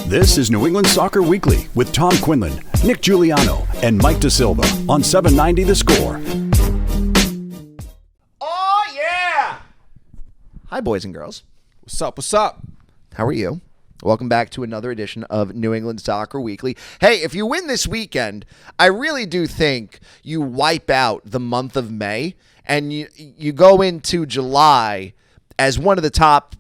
This is New England Soccer Weekly with Tom Quinlan, Nick Giuliano, and Mike DeSilva on 790 The Score. Oh, yeah! Hi, boys and girls. What's up? What's up? How are you? Welcome back to another edition of New England Soccer Weekly. Hey, if you win this weekend, I really do think you wipe out the month of May and you go into July as one of the top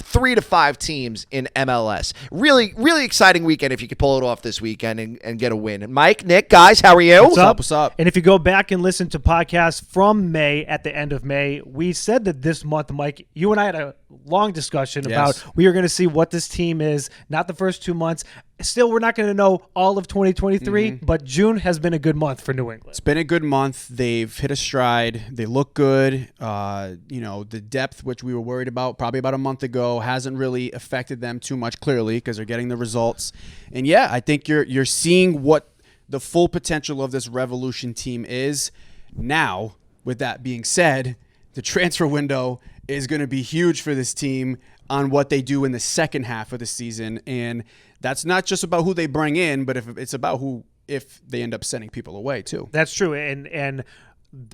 3 to 5 teams in MLS. Really, really exciting weekend if you could pull it off this weekend and get a win. Mike, Nick, guys, how are you? What's up? What's up? And if you go back and listen to podcasts from May, at the end of May, we said that this month, Mike, you and I had a long discussion about we are going to see what this team is, not the first 2 months. Still, we're not going to know all of 2023, but June has been a good month for New England. It's been a good month. They've hit a stride. They look good. The depth, which we were worried about probably about a month ago, hasn't really affected them too much, clearly, because they're getting the results. And yeah, I think you're seeing what the full potential of this Revolution team is. Now, with that being said, the transfer window is going to be huge for this team on what they do in the second half of the season. And that's not just about who they bring in, but it's about if they end up sending people away too. That's true. And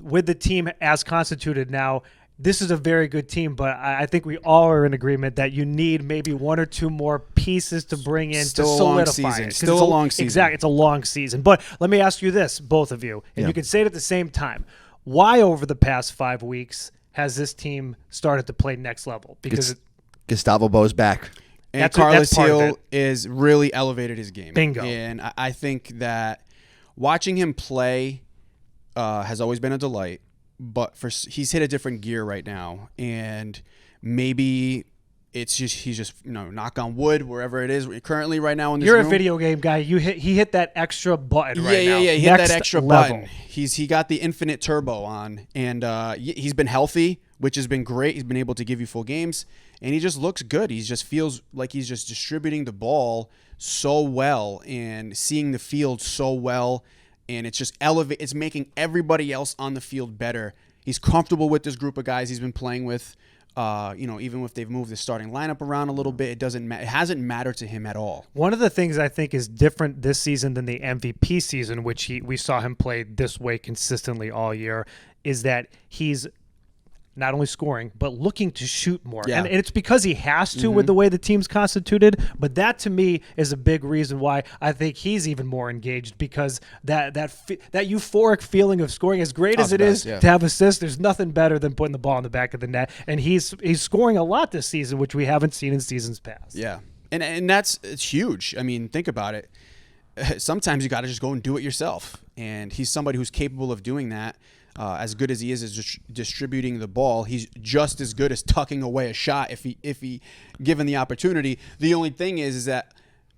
with the team as constituted now, this is a very good team, but I think we all are in agreement that you need maybe 1 or 2 more pieces to bring in to solidify it. Still a long season. Exactly. It's a long season. But let me ask you this, both of you, and you can say it at the same time. Why over the past 5 weeks has this team started to play next level? Because Gustavo Bo's back. And Carlos Hill is really elevated his game. Bingo. And I think that watching him play has always been a delight, but he's hit a different gear right now. And maybe he's just knock on wood, wherever it is currently right now in this room. You're a video game guy. He hit that extra button right now. Yeah. He hit that extra level. button. He got the infinite turbo on, and he's been healthy, which has been great. He's been able to give you full games, and he just looks good. He just feels like he's just distributing the ball so well and seeing the field so well, and it's just it's making everybody else on the field better. He's comfortable with this group of guys he's been playing with. Even if they've moved the starting lineup around a little bit, it hasn't mattered to him at all. One of the things I think is different this season than the MVP season, which we saw him play this way consistently all year, is that he's not only scoring, but looking to shoot more. Yeah. And it's because he has to with the way the team's constituted. But that, to me, is a big reason why I think he's even more engaged, because that euphoric feeling of scoring, as great as it is to have assists, there's nothing better than putting the ball in the back of the net. And he's scoring a lot this season, which we haven't seen in seasons past. Yeah. And it's huge. I mean, think about it. Sometimes you got to just go and do it yourself. And he's somebody who's capable of doing that. As good as he is distributing the ball, he's just as good as tucking away a shot if he given the opportunity. The only thing is that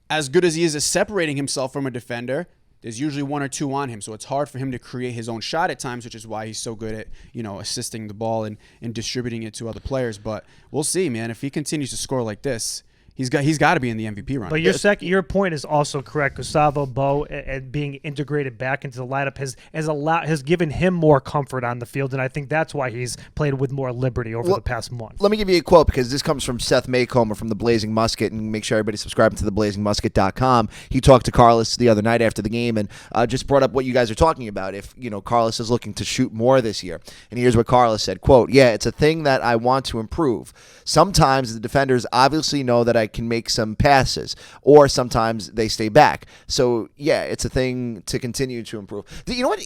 as good as he is at separating himself from a defender, there's usually 1 or 2 on him, so it's hard for him to create his own shot at times, which is why he's so good at assisting the ball and distributing it to other players. But we'll see, man. If he continues to score like this, he's got to be in the MVP run. But your point is also correct. Gustavo Bo and being integrated back into the lineup has given him more comfort on the field, and I think that's why he's played with more liberty over the past month. Let me give you a quote, because this comes from Seth Maycomer from the Blazing Musket, and make sure everybody's subscribing to theblazingmusket.com. He talked to Carlos the other night after the game and just brought up what you guys are talking about. If Carlos is looking to shoot more this year, and here's what Carlos said: "Quote, yeah, it's a thing that I want to improve. Sometimes the defenders obviously know that I can make some passes, or sometimes they stay back. So yeah, it's a thing to continue to improve." You know what?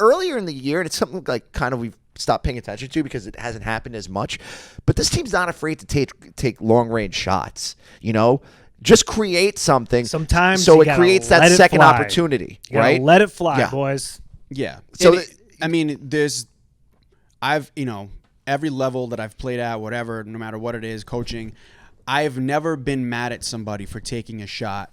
Earlier in the year, and it's something like kind of we've stopped paying attention to because it hasn't happened as much, but this team's not afraid to take long range shots. Just create something. Sometimes so it creates that second opportunity, right? Let it fly, boys. Yeah. So every level that I've played at, whatever, no matter what it is, coaching, I've never been mad at somebody for taking a shot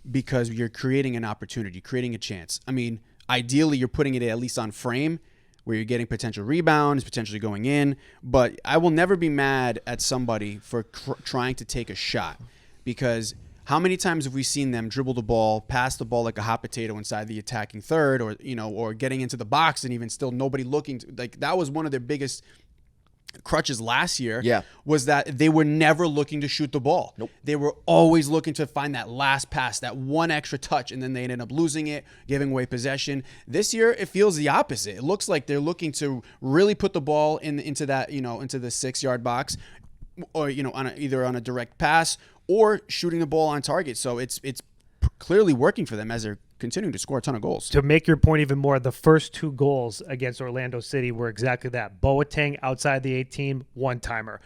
because you're creating an opportunity, creating a chance. I mean, ideally, you're putting it at least on frame where you're getting potential rebounds, potentially going in. But I will never be mad at somebody for trying to take a shot, because how many times have we seen them dribble the ball, pass the ball like a hot potato inside the attacking third, or getting into the box and even still nobody looking? That was one of their biggest crutches last year Yeah. was that they were never looking to shoot the ball. Nope. They were always looking to find that last pass, that one extra touch, and then they ended up losing it, giving away possession. This year, it feels the opposite. It looks like they're looking to really put the ball into that, into the 6-yard box, or either on a direct pass or shooting the ball on target. So it's clearly working for them as they're continuing to score a ton of goals. To make your point even more, the first 2 goals against Orlando City were exactly that. Boateng outside the 18, one-timer.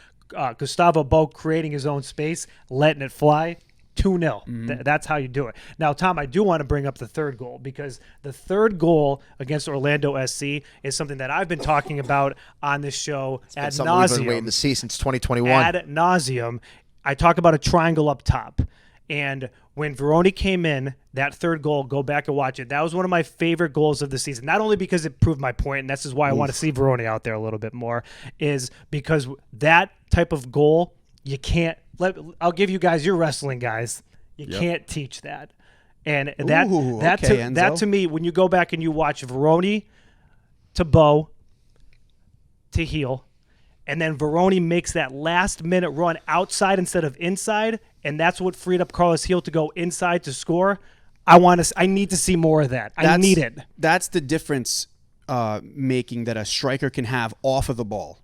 Gustavo Bo creating his own space, letting it fly, 2-0. That's how you do it. Now, Tom, I do want to bring up the third goal, because the third goal against Orlando SC is something that I've been talking about on this show ad Something we've been nauseum. waiting to see since 2021. Ad nauseum. I talk about a triangle up top. And when Veroni came in, that third goal, go back and watch it. That was one of my favorite goals of the season. Not only because it proved my point, and this is why I want to see Veroni out there a little bit more, is because that type of goal, you can't I'll give you guys, you're wrestling guys. You can't teach that. And that to me, when you go back and you watch Veroni to Bo to heel, and then Veroni makes that last-minute run outside instead of inside, and that's what freed up Carlos Heel to go inside to score. I need to see more of that. I need it. That's the difference making that a striker can have off of the ball.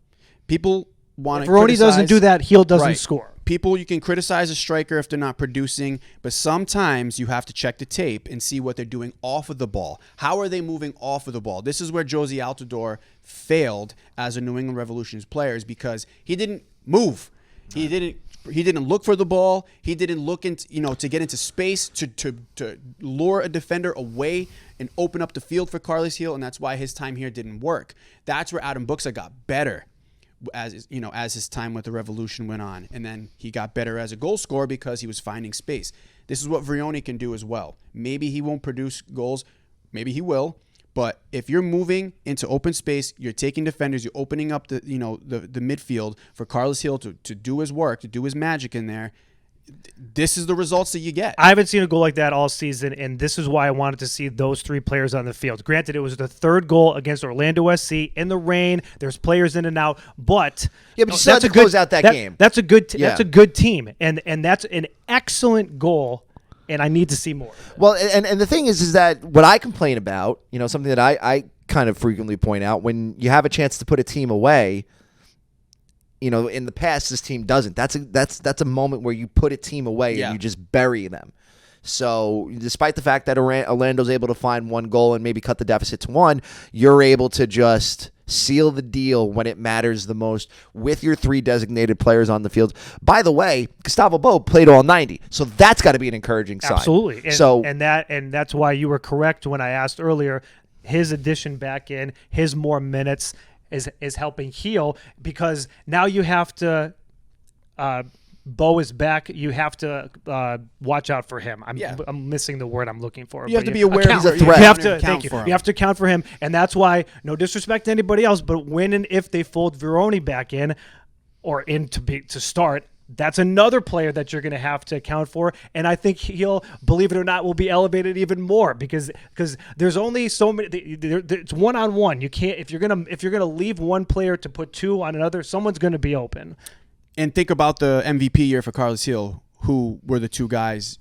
People want to Veroni doesn't do that. Heel doesn't score. People, you can criticize a striker if they're not producing, but sometimes you have to check the tape and see what they're doing off of the ball. How are they moving off of the ball? This is where Josie Altidore failed as a New England Revolution's player, because he didn't move. He didn't look for the ball. He didn't look into, to get into space to lure a defender away and open up the field for Carlos Heel, and that's why his time here didn't work. That's where Adam Buxa got better as his time with the Revolution went on, and then he got better as a goal scorer because he was finding space. This is what Vrioni can do as well. Maybe he won't produce goals, maybe he will, but if you're moving into open space, you're taking defenders, you're opening up the midfield for Carlos Heel to do his work, to do his magic in there. This is the results that you get. I haven't seen a goal like that all season, and this is why I wanted to see those 3 players on the field. Granted, it was the third goal against Orlando SC in the rain. There's players in and out, but you still have to close out that game. That's a good. That's a good team, and that's an excellent goal. And I need to see more. Well, and the thing is that what I complain about, something that I kind of frequently point out, when you have a chance to put a team away. In the past, this team doesn't. That's a moment where you put a team away and you just bury them. So, despite the fact that Orlando's able to find 1 goal and maybe cut the deficit to 1, you're able to just seal the deal when it matters the most with your 3 designated players on the field. By the way, Gustavo Bo played all 90, so that's got to be an encouraging sign. Absolutely. And that's why you were correct when I asked earlier. His addition back in, his more minutes is helping Heel, because now you have to Bo is back. You have to watch out for him. I'm missing the word I'm looking for. You have to be aware he's a threat. You have to thank you. You have to account for him, and that's why, no disrespect to anybody else, but when and if they fold Veroni back in or in to start, that's another player that you're going to have to account for, and I think he'll, believe it or not, will be elevated even more because there's only so many. It's one-on-one. You can't if you're gonna leave one player to put 2 on another. Someone's going to be open. And think about the MVP year for Carlos Heel, who were the 2 guys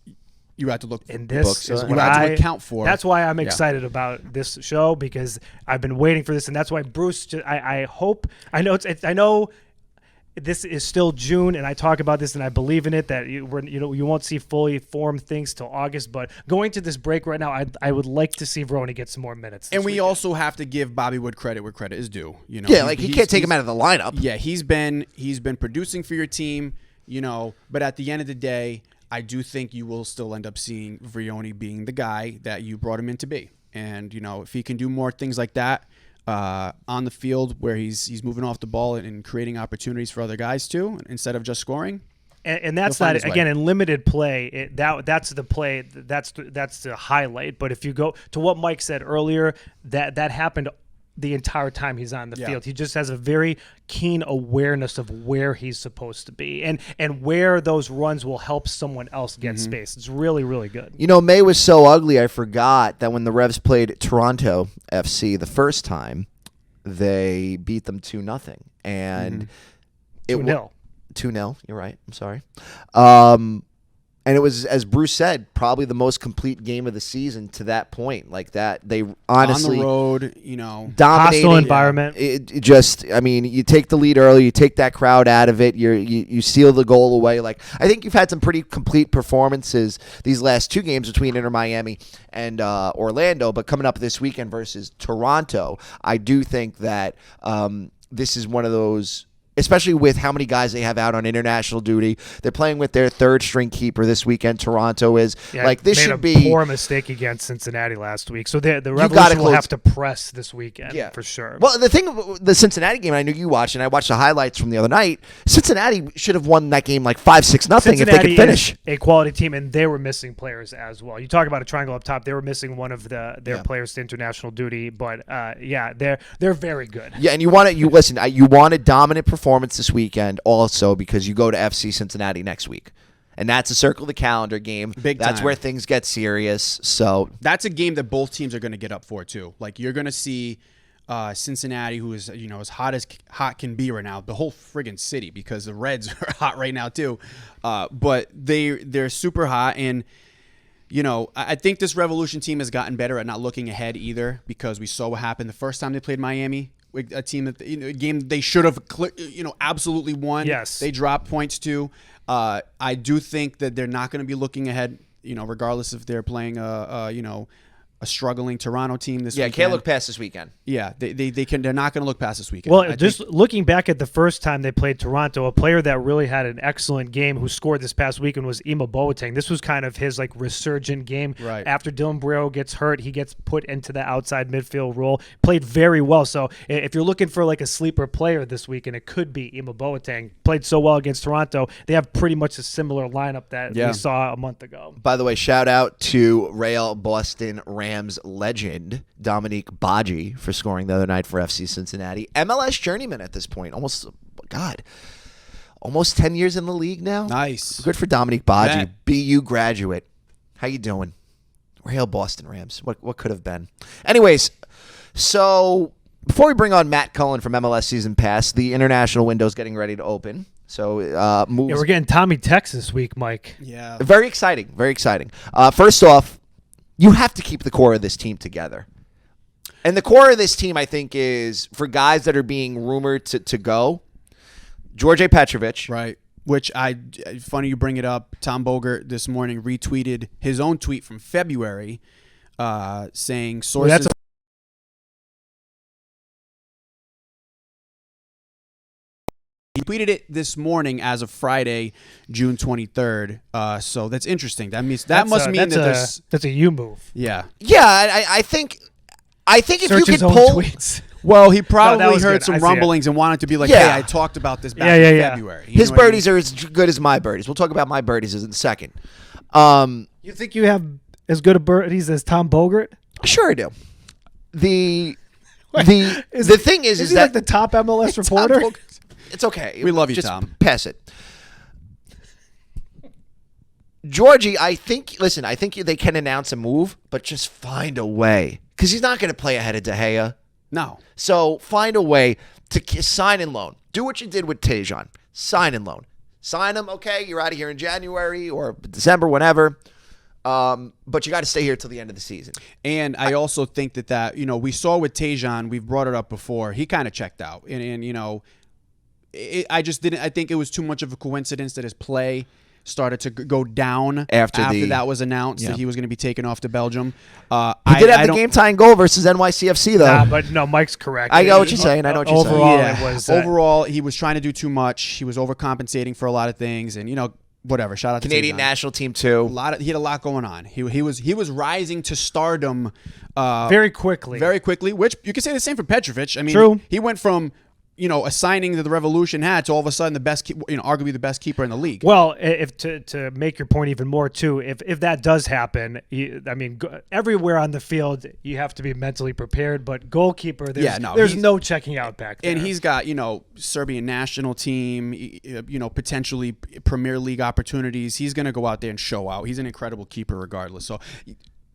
you had to look for. And this is what I had to account for. That's why I'm excited about this show, because I've been waiting for this, and that's why Bruce. I know. This is still June, and I talk about this, and I believe in it that you won't see fully formed things till August. But going to this break right now, I would like to see Veroni get some more minutes. And we also have to give Bobby Wood credit where credit is due. He can't take him out of the lineup. Yeah, he's been producing for your team. But at the end of the day, I do think you will still end up seeing Vrioni being the guy that you brought him in to be. And if he can do more things like that. On the field where he's moving off the ball and creating opportunities for other guys too, instead of just scoring. And that's not, again, in limited play. That's the play. That's the highlight. But if you go to what Mike said earlier, that happened the entire time he's on the field. He just has a very keen awareness of where he's supposed to be and where those runs will help someone else get space. It's really, really good. May was so ugly, I forgot that when the Revs played Toronto FC the first time, they beat them 2-0, and it 2-0. 2-0. You're right. I'm sorry. And it was, as Bruce said, probably the most complete game of the season to that point. Like that, they honestly on the road, dominated. Hostile environment. It just, I mean, you take the lead early, you take that crowd out of it, you seal the goal away. Like I think you've had some pretty complete performances these last two games between Inter Miami and Orlando, but coming up this weekend versus Toronto, I do think that this is one of those. Especially with how many guys they have out on international duty. They're playing with their third string keeper this weekend. Toronto is. This made should a be poor mistake against Cincinnati last week. So the Revolution will have to press this weekend for sure. Well, the Cincinnati game, I know you watched, and I watched the highlights from the other night. Cincinnati should have won that game like 5-6-0 if they could finish. Is a quality team, and they were missing players as well. You talk about a triangle up top. They were missing one of their players to international duty, but they're very good. Yeah, and you want a dominant performance this weekend also because you go to FC Cincinnati next week. And that's a circle the calendar game. That's where things get serious. So that's a game that both teams are going to get up for too. Like you're going to see Cincinnati, who is as hot can be right now, the whole friggin' city, because the Reds are hot right now too. But they're super hot, and I think this Revolution team has gotten better at not looking ahead either, because we saw what happened the first time they played Miami. A team that a game they should have absolutely won. Yes, they dropped points to. I do think that they're not going to be looking ahead. Regardless if they're playing a struggling Toronto team this weekend. Can't look past this weekend. Yeah, they can. They're not going to look past this weekend. Well, looking back at the first time they played Toronto, a player that really had an excellent game who scored this past weekend was Ima Boateng. This was kind of his resurgent game. Right. After Dylan Brero gets hurt, he gets put into the outside midfield role. Played very well. So if you're looking for a sleeper player this weekend, it could be Ima Boateng. Played so well against Toronto. They have pretty much a similar lineup that we saw a month ago. By the way, shout out to Real Boston Rams legend Dominique Badji for scoring the other night for FC Cincinnati. MLS journeyman at this point. Almost 10 years in the league now. Nice. Good for Dominique Badji. BU graduate. How you doing? Real Boston Rams. What could have been? Anyways, so before we bring on Matt Cullen from MLS Season Pass, the international window is getting ready to open. So we're getting Tommy Tex this week, Mike. Yeah. Very exciting. Very exciting. First off, you have to keep the core of this team together. And the core of this team, I think, is for guys that are being rumored to go, George Petrovic. Right. Which funny you bring it up. Tom Bogert this morning retweeted his own tweet from February saying sources. He tweeted it this morning as of Friday, June 23rd. So that's interesting. That must mean that's a you move. Yeah. Yeah, I think if Search you his could own pull tweets. Well, he probably was heard good. some I see rumblings and wanted to be like, Yeah. hey, I talked about this back in February. You his know what I birdies mean? are as good as my birdies. We'll talk about my birdies in a second. You think you have as good a birdies as Tom Bogert? Sure I do. The thing is he that the top MLS reporter? It's okay. We love you, Just Tom. Pass it. Georgie, I think they can announce a move, but just find a way. Because he's not going to play ahead of De Gea. No. So find a way to sign and loan. Do what you did with Tejan. Sign and loan. Sign him, okay, you're out of here in January or December, whenever. But you got to stay here till the end of the season. And I also think that we saw with Tejan, we've brought it up before, he kind of checked out. And I just didn't. I think it was too much of a coincidence that his play started to go down after that was announced that he was going to be taken off to Belgium. He did have the game-tying goal versus NYCFC, though. Nah, but no, Mike's correct. I know what you're saying. I know what you're saying. Overall, Yeah. it was overall, he was trying to do too much. He was overcompensating for a lot of things, and whatever. Shout out to Canadian Tejan. national team too. He had a lot going on. He was rising to stardom very quickly, which you could say the same for Petrovic. I mean, True. He went from a signing that the Revolution had to all of a sudden the best, arguably the best keeper in the league. Well, if to make your point even more too, if that does happen, everywhere on the field you have to be mentally prepared. But goalkeeper, there's no checking out back there. And he's got Serbian national team, potentially Premier League opportunities. He's going to go out there and show out. He's an incredible keeper regardless. So,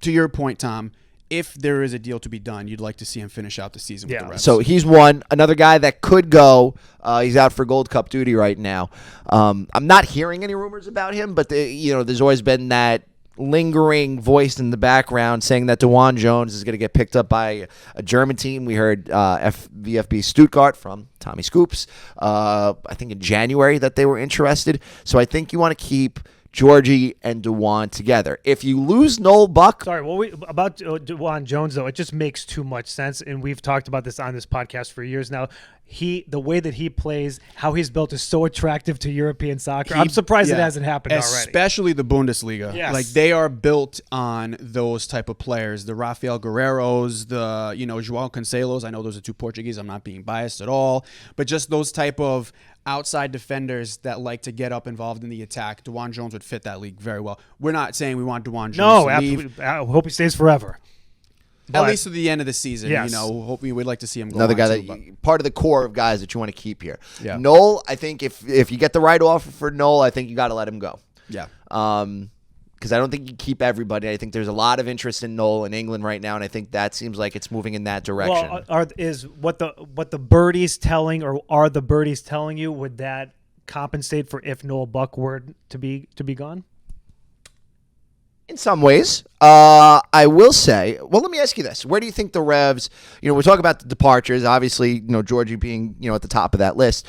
to your point, Tom. if there is a deal to be done, you'd like to see him finish out the season with the Revs. So he's one. Another guy that could go. He's out for Gold Cup duty right now. I'm not hearing any rumors about him, but there's always been that lingering voice in the background saying that DeJuan Jones is going to get picked up by a German team. We heard VfB Stuttgart from Tommy Scoops, I think in January, that they were interested. So I think you want to keep Georgie and DeJuan together. If you lose Noel Buck... Sorry, about DeJuan Jones, though, it just makes too much sense, and we've talked about this on this podcast for years now. The way that he plays, how he's built is so attractive to European soccer. I'm surprised it hasn't happened already. Especially the Bundesliga. Yes. Like, they are built on those type of players. The Rafael Guerreros, the João Cancelos. I know those are two Portuguese. I'm not being biased at all. But just those type of outside defenders that like to get up involved in the attack. DeJuan Jones would fit that league very well. We're not saying we want DeJuan Jones to leave. I hope he stays forever. At least to the end of the season, hope we would like to see him go. Another guy part of the core of guys that you want to keep here. Yeah. Noel, I think if you get the right offer for Noel, I think you got to let him go. Yeah. Because I don't think you keep everybody. I think there's a lot of interest in Noel in England right now, and I think that seems like it's moving in that direction. Well, is what the birdies telling, or are the birdies telling you? Would that compensate for if Noel Buck were to be gone? In some ways, I will say. Well, let me ask you this: where do you think the Revs? We talk about the departures. Obviously, Georgie being at the top of that list.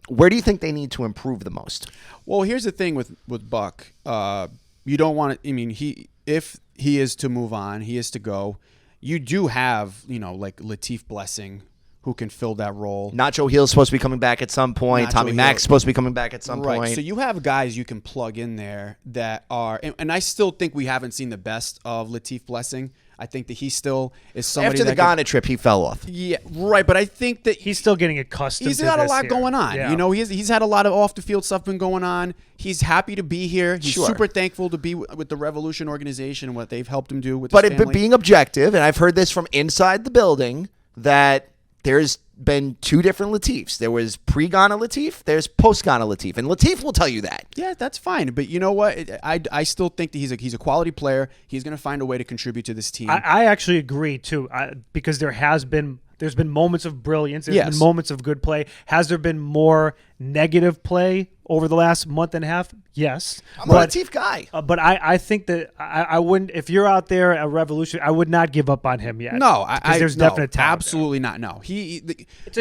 Where do you think they need to improve the most? Well, here's the thing with Buck. You don't want to. I mean, if he is to move on, he is to go. You do have like Latif Blessing, who can fill that role. Nacho Hill's supposed to be coming back at some point. Tommy Mack's supposed to be coming back at some point. So you have guys you can plug in there that are, and I still think we haven't seen the best of Latif Blessing. I think that he still is somebody after the Ghana trip, he fell off. Yeah, right. But I think that he's still getting accustomed. He's got a lot here. going on. Yeah. He's had a lot of off the field stuff been going on. He's happy to be here. He's super thankful to be with the Revolution organization and what they've helped him do with his family. But being objective, and I've heard this from inside the building, that there's been two different Latifs. There was pre-Ghana Latif, there's post-Ghana Latif, and Latif will tell you that. Yeah, that's fine. But you know what? I still think that he's a quality player. He's going to find a way to contribute to this team. I actually agree too, because there's been moments of brilliance. There's been moments of good play. Has there been more negative play over the last month and a half? Yes. I'm a Latif guy. But I think that I wouldn't, if you're out there at Revolution, I would not give up on him yet. No, there's definite talent absolutely there. not. No, it's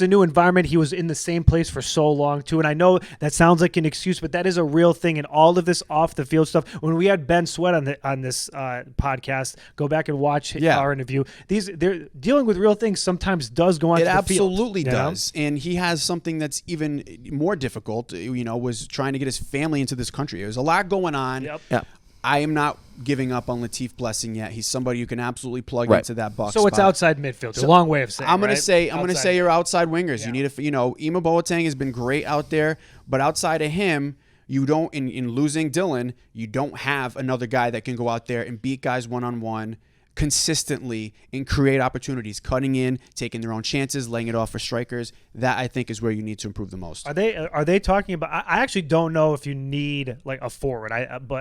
a new environment. He was in the same place for so long too, and I know that sounds like an excuse, but that is a real thing. And all of this off the field stuff. When we had Ben Sweat on this podcast, go back and watch our interview. They're dealing with real things. Sometimes does go on. It the field. absolutely does, and he has something that's even more difficult. Was trying to get his family into this country. There's a lot going on. Yep. I am not giving up on Latif Blessing yet. He's somebody you can absolutely plug into that box. So it's outside midfield. It's a long way of saying. I'm going to say your outside wingers. Yeah. You need Ima Boateng has been great out there, but outside of him, you don't. In losing Dylan, you don't have another guy that can go out there and beat guys one-on-one consistently and create opportunities, cutting in, taking their own chances, laying it off for strikers. That I think is where you need to improve the most. Are they talking about? I actually don't know if you need like a forward.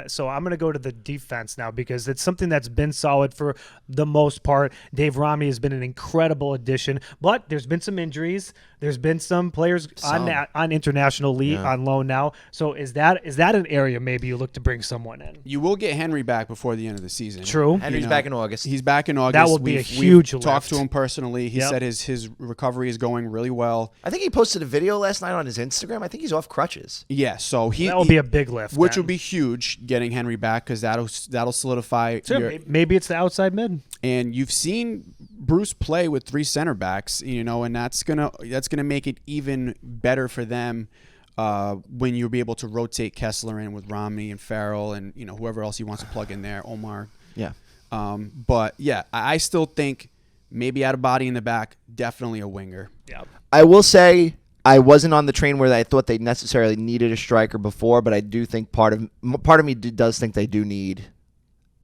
So I'm going to go to the defense now because it's something that's been solid for the most part. Dave Romney has been an incredible addition, but there's been some injuries. There's been some players on international league on loan now. So is that an area maybe you look to bring someone in? You will get Henry back before the end of the season. True. Henry's back in August. He's back in August. That will be a huge lift. Talked to him personally. He said his recovery is going really well. I think he posted a video last night on his Instagram. I think he's off crutches. Yeah, so that will be a big lift, which would be huge getting Henry back because that'll solidify. Maybe it's the outside mid. And you've seen Bruce play with three center backs, and that's gonna make it even better for them. When you'll be able to rotate Kessler in with Romney and Farrell and whoever else he wants to plug in there, Omar. Yeah. But yeah, I still think maybe out of body in the back, definitely a winger. Yeah. I will say I wasn't on the train where I thought they necessarily needed a striker before, but I do think part of me does think they do need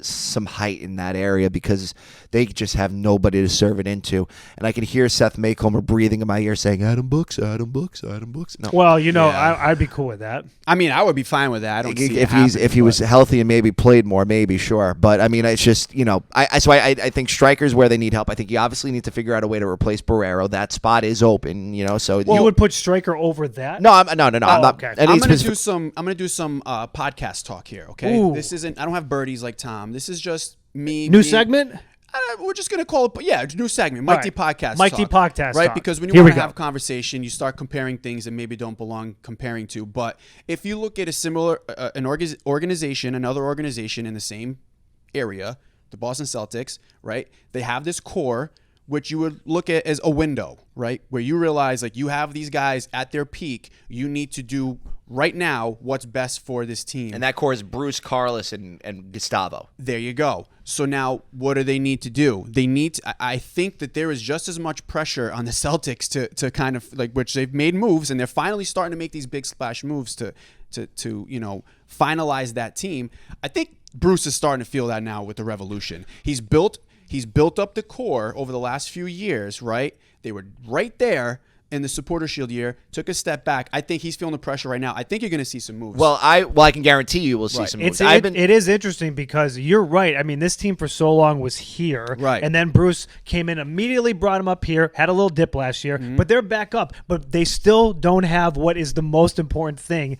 some height in that area because they just have nobody to serve it into. And I can hear Seth Maycomer breathing in my ear saying, Adam Books, Adam Books, Adam Books. No. Well, I'd be cool with that. I mean, I would be fine with that. I don't see if he was healthy and maybe played more, maybe, sure. But I mean, it's just, I think strikers where they need help. I think you obviously need to figure out a way to replace Barrero. That spot is open, so you would put striker over that? No, I'm not. Okay. I'm gonna do some podcast talk here. Okay, Ooh. This isn't. I don't have birdies like Tom. This is just me. New segment. We're just gonna call it, new segment, Mike D podcast, Mike D podcast, right? talk. Because when you want to have go. a conversation, you start comparing things that maybe don't belong comparing to. But if you look at a similar another organization in the same area, the Boston Celtics, right? They have this core, which you would look at as a window, right? Where you realize like you have these guys at their peak. You need to do right now what's best for this team. And that core is Bruce, Carlos, and Gustavo. There you go. So now what do they need to do? They need to, I think that there is just as much pressure on the Celtics to kind of like, which they've made moves and they're finally starting to make these big splash moves to finalize that team. I think Bruce is starting to feel that now with the Revolution. He's built up the core over the last few years, right? They were right there in the Supporter Shield year, took a step back. I think he's feeling the pressure right now. I think you're going to see some moves. Well, I can guarantee you will see some moves. It is interesting because you're right. I mean, this team for so long was here. Right. And then Bruce came in, immediately brought him up here, had a little dip last year, but they're back up. But they still don't have what is the most important thing,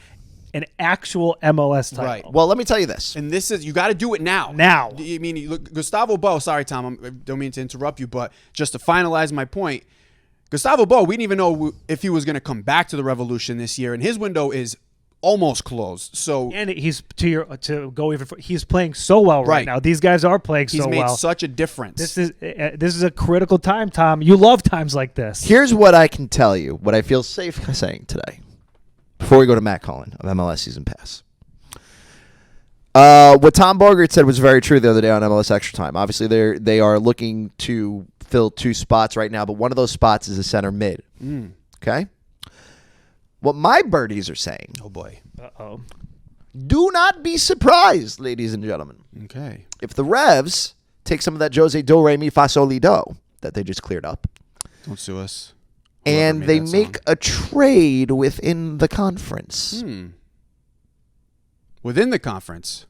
an actual MLS title. Right. Well, let me tell you this. And this is, you got to do it now. Now. I mean, you look, Gustavo Bo, sorry, Tom, I don't mean to interrupt you, but just to finalize my point, Gustavo Bo, we didn't even know if he was going to come back to the Revolution this year, and his window is almost closed. So, and he's he's playing so well right now. These guys are playing so well. He's made such a difference. This is a critical time, Tom. You love times like this. Here's what I can tell you, what I feel safe saying today, before we go to Matt Cullen of MLS Season Pass. What Tom Bogert said was very true the other day on MLS Extra Time. Obviously, they are looking to fill two spots right now, but one of those spots is a center mid. Okay? What my birdies are saying. Oh, boy. Uh-oh. Do not be surprised, ladies and gentlemen. Okay. If the Revs take some of that Jose Do, Re, Mi, Fa, Sol, La, Do that they just cleared up. Don't sue us. And they make a trade within the conference. Within the conference.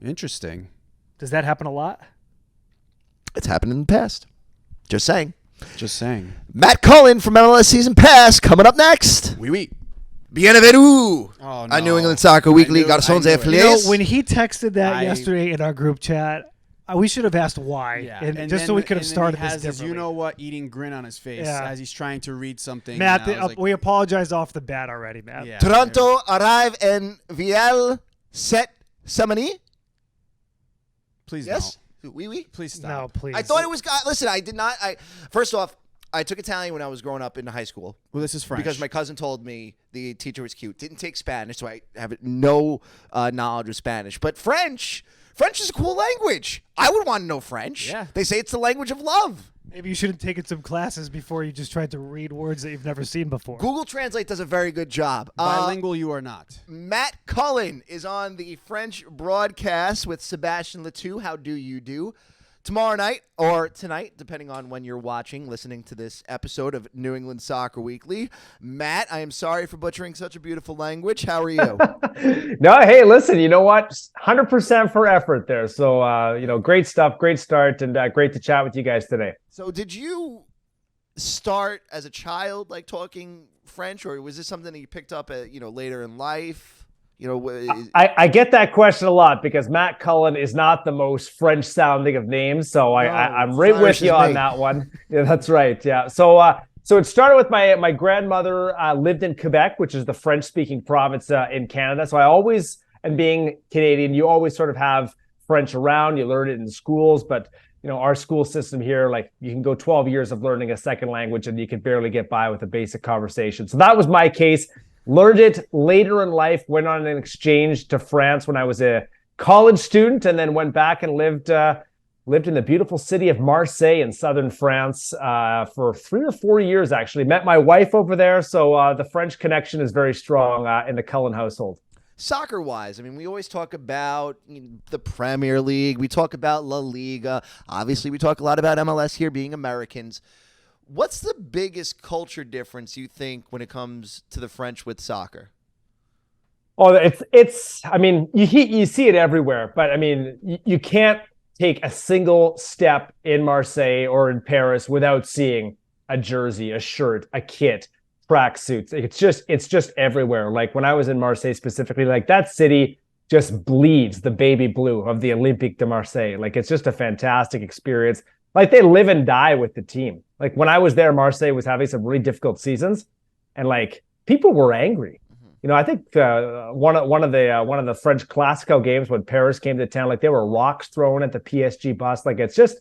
Interesting. Does that happen a lot? It's happened in the past. Just saying. Just saying. Matt Cullen from MLS Season Pass coming up next. Oui. Bienvenue. Oh, no. On New England Soccer Weekly. Garçons et filles. When he texted that yesterday in our group chat, we should have asked why, and just so we could have started this differently. You know what? Eating grin on his face as he's trying to read something. Matt, we apologize off the bat already, Matt. Yeah, Toronto arrive en Viel Set Samani. Please yes? don't. Oui. Please stop. No, please. I thought it was. Listen, I did not. First off, I took Italian when I was growing up in high school. Well, this is French. Because my cousin told me the teacher was cute. Didn't take Spanish, so I have no knowledge of Spanish. But French is a cool language. I would want to know French. Yeah. They say it's the language of love. Maybe you should have taken some classes before you just tried to read words that you've never seen before. Google Translate does a very good job. Bilingual you are not. Matt Cullen is on the French broadcast with Sebastian Letou. How do you do? Tomorrow night or tonight, depending on when you're listening to this episode of New England Soccer Weekly. Matt, I am sorry for butchering such a beautiful language. How are you? No, hey, listen, you know what? 100% for effort there. So, great stuff, great start, and great to chat with you guys today. So did you start as a child, like talking French, or was this something that you picked up at, later in life? I get that question a lot because Matt Cullen is not the most French sounding of names. So I'm right with you on that one. Yeah, that's right. Yeah. So it started with my grandmother lived in Quebec, which is the French speaking province in Canada. So I always, and being Canadian, you always sort of have French around. You learn it in schools, but our school system here, like you can go 12 years of learning a second language and you can barely get by with a basic conversation. So that was my case. Learned it later in life, went on an exchange to France when I was a college student, and then went back and lived in the beautiful city of Marseille in southern France for 3 or 4 years, actually. Met my wife over there, so the French connection is very strong in the Cullen household. Soccer-wise, I mean, we always talk about the Premier League. We talk about La Liga. Obviously, we talk a lot about MLS here being Americans. What's the biggest culture difference you think when it comes to the French with soccer? Oh, it's. I mean, you see it everywhere, but I mean, you can't take a single step in Marseille or in Paris without seeing a jersey, a shirt, a kit, tracksuits. It's just everywhere. Like when I was in Marseille specifically, like that city just bleeds the baby blue of the Olympique de Marseille. Like it's just a fantastic experience. Like they live and die with the team. Like when I was there, Marseille was having some really difficult seasons, and like people were angry. You know, I think one of the French Classico games when Paris came to town, like there were rocks thrown at the PSG bus. Like it's just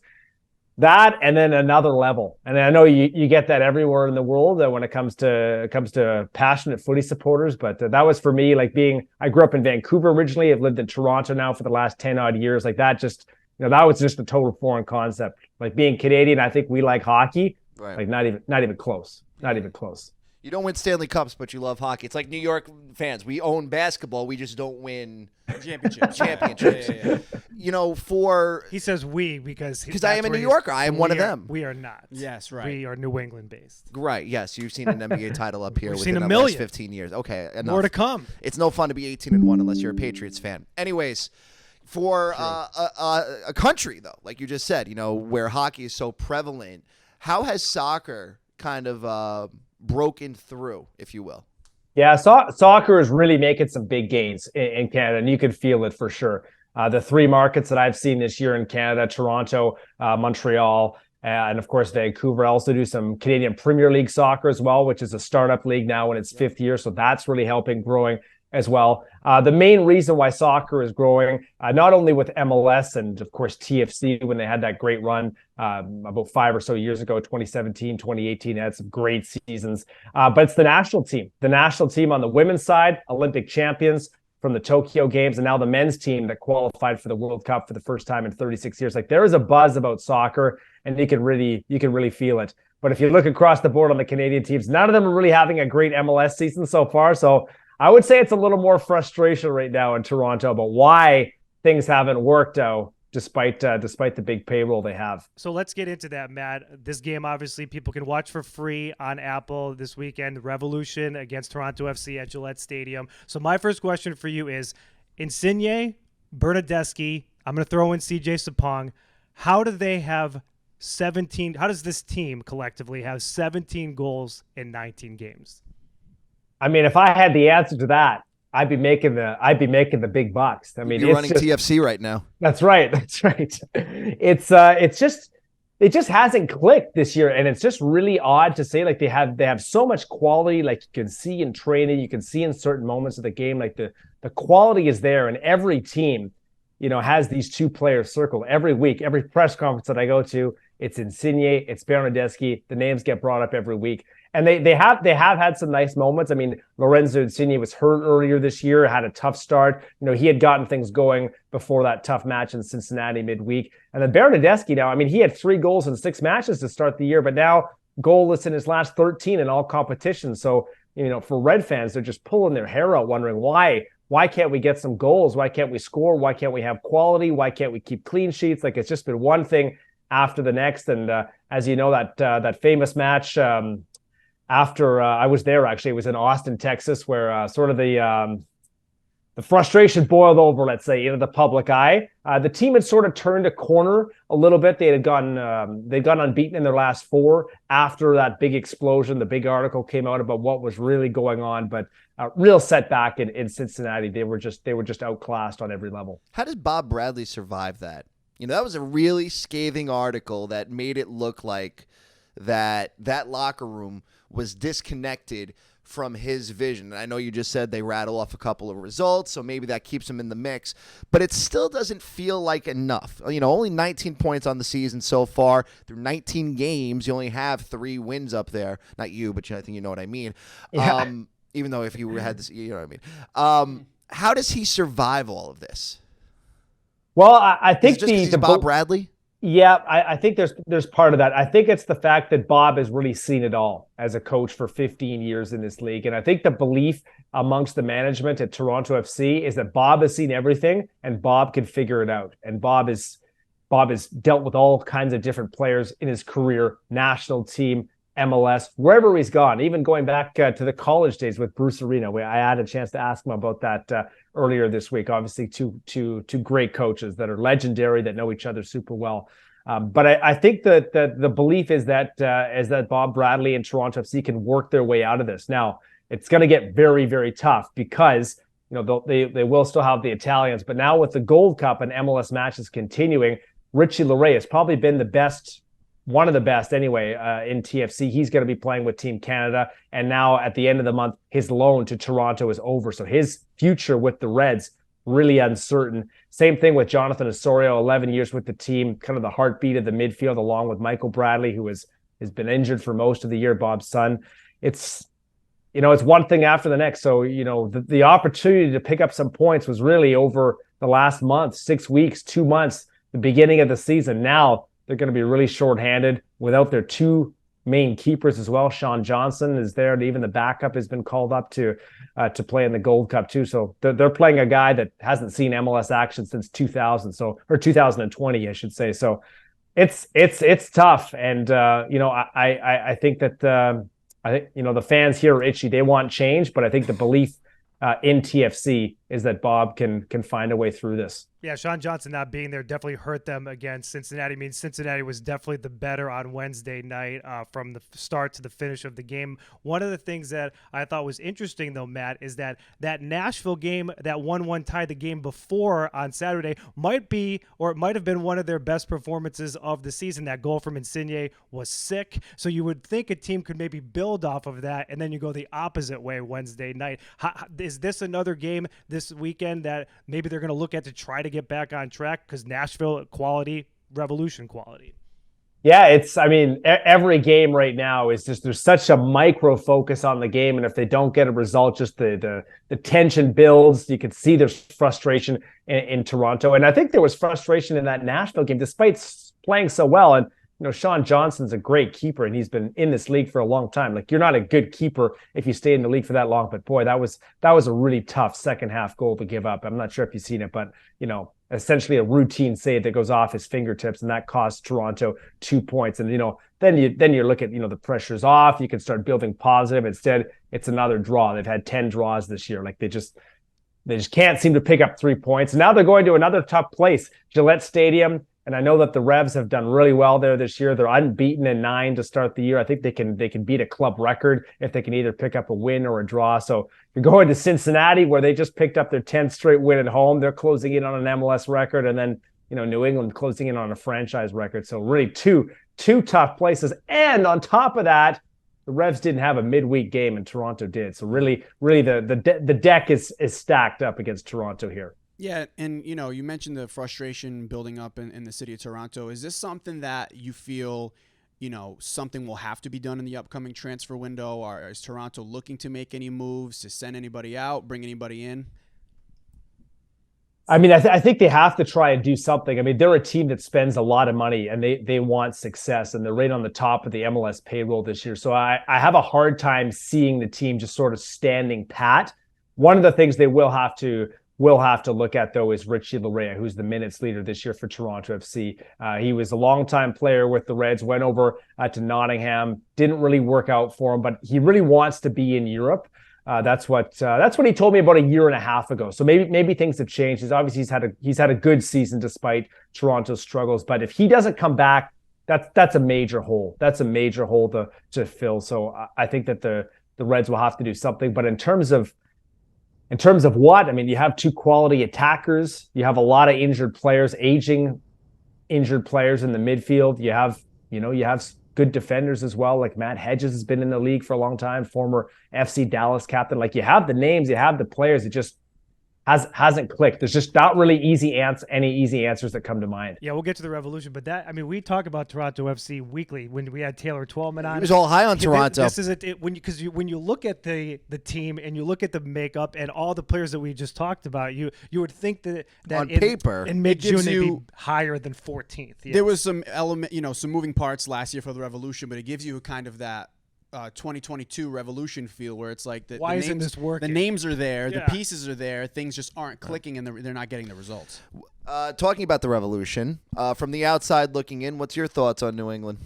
that, and then another level. And I know you get that everywhere in the world when it comes to passionate footy supporters. But that was for me, like I grew up in Vancouver originally. I've lived in Toronto now for the last 10 odd years. Like that just, that was just a total foreign concept. Like being Canadian, I think we like hockey. Right. Like not even close. Not even close. You don't win Stanley Cups, but you love hockey. It's like New York fans. We own basketball. We just don't win championships. Yeah. You know, he says we because I am a New Yorker. I am one of them. We are not. Yes, right. We are New England based. Right. Yes, you've seen an NBA title up here within the last million. 15 years. Okay, enough. More to come. It's no fun to be 18-1 unless you're a Patriots fan. Anyways, for a country though, like you just said, where hockey is so prevalent, how has soccer kind of broken through, if you will? Yeah, soccer is really making some big gains in Canada, and you can feel it for sure. The three markets that I've seen this year in Canada, Toronto, Montreal, and of course Vancouver. I also do some Canadian Premier League soccer as well, which is a startup league now in its fifth year. So that's really helping growing as well. The main reason why soccer is growing, not only with MLS and of course TFC when they had that great run about 5 or so years ago, 2017, 2018, had some great seasons, but it's the national team. The national team on the women's side, Olympic champions from the Tokyo Games, and now the men's team that qualified for the World Cup for the first time in 36 years. Like there is a buzz about soccer, and you can really feel it. But if you look across the board on the Canadian teams, none of them are really having a great MLS season so far. So I would say it's a little more frustration right now in Toronto about why things haven't worked out despite the big payroll they have. So let's get into that, Matt. This game, obviously, people can watch for free on Apple this weekend. Revolution against Toronto FC at Gillette Stadium. So my first question for you is, Insigne, Bernadeschi, I'm going to throw in CJ Sapong. How does this team collectively have 17 goals in 19 games? I mean, if I had the answer to that, I'd be making the big bucks. I mean, you're running TFC right now. That's right. It just hasn't clicked this year, and it's just really odd to say. Like they have so much quality. Like you can see in training, you can see in certain moments of the game. Like the quality is there, and every team, has these two players circled every week. Every press conference that I go to, it's Insigne, it's Bernadeschi. The names get brought up every week. And they have had some nice moments. I mean, Lorenzo Insigne was hurt earlier this year, had a tough start. He had gotten things going before that tough match in Cincinnati midweek. And then Bernadeschi now, I mean, he had 3 goals in 6 matches to start the year, but now goalless in his last 13 in all competitions. So, for Red fans, they're just pulling their hair out wondering why can't we get some goals? Why can't we score? Why can't we have quality? Why can't we keep clean sheets? Like it's just been one thing after the next. And as you know, that famous match, after I was there, actually, it was in Austin, Texas, where sort of the frustration boiled over, let's say, into the public eye. The team had sort of turned a corner a little bit. They'd gone unbeaten in their last 4 after that big explosion. The big article came out about what was really going on, but real setback in Cincinnati. They were just outclassed on every level. How does Bob Bradley survive that? That was a really scathing article that made it look like that locker room was disconnected from his vision. And I know you just said they rattle off a couple of results, so maybe that keeps him in the mix, but it still doesn't feel like enough. Only 19 points on the season so far. Through 19 games, you only have 3 wins up there. Not you, but I think you know what I mean. Yeah. Even though if you had this, you know what I mean. How does he survive all of this? Well, I think he's Bob Bradley. Yeah, I think there's part of that. I think it's the fact that Bob has really seen it all as a coach for 15 years in this league. And I think the belief amongst the management at Toronto FC is that Bob has seen everything and Bob can figure it out. And Bob has dealt with all kinds of different players in his career, national team, MLS, wherever he's gone, even going back to the college days with Bruce Arena. I had a chance to ask him about that earlier this week. Obviously, two great coaches that are legendary, that know each other super well. But I think that the belief is that Bob Bradley and Toronto FC can work their way out of this. Now, it's going to get very, very tough because they will still have the Italians. But now with the Gold Cup and MLS matches continuing, Richie Laryea has probably been one of the best anyway, in TFC. He's going to be playing with Team Canada. And now at the end of the month, his loan to Toronto is over. So his future with the Reds, really uncertain. Same thing with Jonathan Osorio, 11 years with the team, kind of the heartbeat of the midfield, along with Michael Bradley, who has been injured for most of the year, Bob's son. It's one thing after the next. So, the opportunity to pick up some points was really over the last month, 6 weeks, 2 months, the beginning of the season. Now, they're going to be really shorthanded without their two main keepers as well. Sean Johnson is there, and even the backup has been called up to play in the Gold Cup too. So they're playing a guy that hasn't seen MLS action since 2020, I should say. So it's tough, and I think that the fans here are itchy. They want change, but I think the belief in TFC is that Bob can find a way through this. Yeah, Sean Johnson not being there definitely hurt them against Cincinnati. I mean, Cincinnati was definitely the better on Wednesday night from the start to the finish of the game. One of the things that I thought was interesting, though, Matt, is that Nashville game, that 1-1 tie the game before on Saturday, might have been one of their best performances of the season. That goal from Insigne was sick. So you would think a team could maybe build off of that, and then you go the opposite way Wednesday night. Is this another game this weekend that maybe they're going to look at to try to get back on track? Because Nashville quality, Revolution quality. Yeah, every game right now is just, there's such a micro focus on the game. And if they don't get a result, just the tension builds. You can see there's frustration in Toronto. And I think there was frustration in that Nashville game, despite playing so well. And Sean Johnson's a great keeper, and he's been in this league for a long time. Like, you're not a good keeper if you stay in the league for that long. But boy, that was a really tough second half goal to give up. I'm not sure if you've seen it, but essentially a routine save that goes off his fingertips, and that cost Toronto 2 points. And then you look at the pressure's off. You can start building positive. Instead, it's another draw. They've had 10 draws this year. Like, they just can't seem to pick up 3 points. And now they're going to another tough place, Gillette Stadium. And I know that the Revs have done really well there this year. They're unbeaten in 9 to start the year. I think they can beat a club record if they can either pick up a win or a draw. So you're going to Cincinnati, where they just picked up their 10th straight win at home. They're closing in on an MLS record, and then New England closing in on a franchise record. So really two tough places. And on top of that, the Revs didn't have a midweek game, and Toronto did. So really the deck is stacked up against Toronto here. Yeah, and you mentioned the frustration building up in the city of Toronto. Is this something that you feel, something will have to be done in the upcoming transfer window? Or is Toronto looking to make any moves, to send anybody out, bring anybody in? I mean, I think they have to try and do something. I mean, they're a team that spends a lot of money, and they want success, and they're right on the top of the MLS payroll this year. So I have a hard time seeing the team just sort of standing pat. One of the things they will have to look at, though, is Richie Laryea, who's the minutes leader this year for Toronto FC. He was a longtime player with the Reds, went over to Nottingham, didn't really work out for him, but he really wants to be in Europe. That's what he told me about a year and a half ago. So maybe things have changed. Obviously he's had a good season despite Toronto's struggles. But if he doesn't come back, that's a major hole. That's a major hole to fill. So I think that the Reds will have to do something. But in terms of what? I mean, you have two quality attackers. You have a lot of aging injured players in the midfield. You have good defenders as well. Like Matt Hedges has been in the league for a long time, former FC Dallas captain. Like, you have the names, you have the players. It just hasn't clicked. There's just not really any easy answers that come to mind. Yeah, we'll get to the Revolution, but we talk about Toronto FC weekly when we had Taylor Twellman on. He was all high on Toronto. This is when you look at the team and you look at the makeup and all the players that we just talked about, you would think that on paper in mid-June they'd be higher than 14th. Yes. There was some some moving parts last year for the Revolution, but it gives you kind of that 2022 Revolution feel where it's like why isn't this working? The names are there, the pieces are there, things just aren't clicking, and they're not getting the results. Talking about the Revolution, from the outside looking in, what's your thoughts on New England?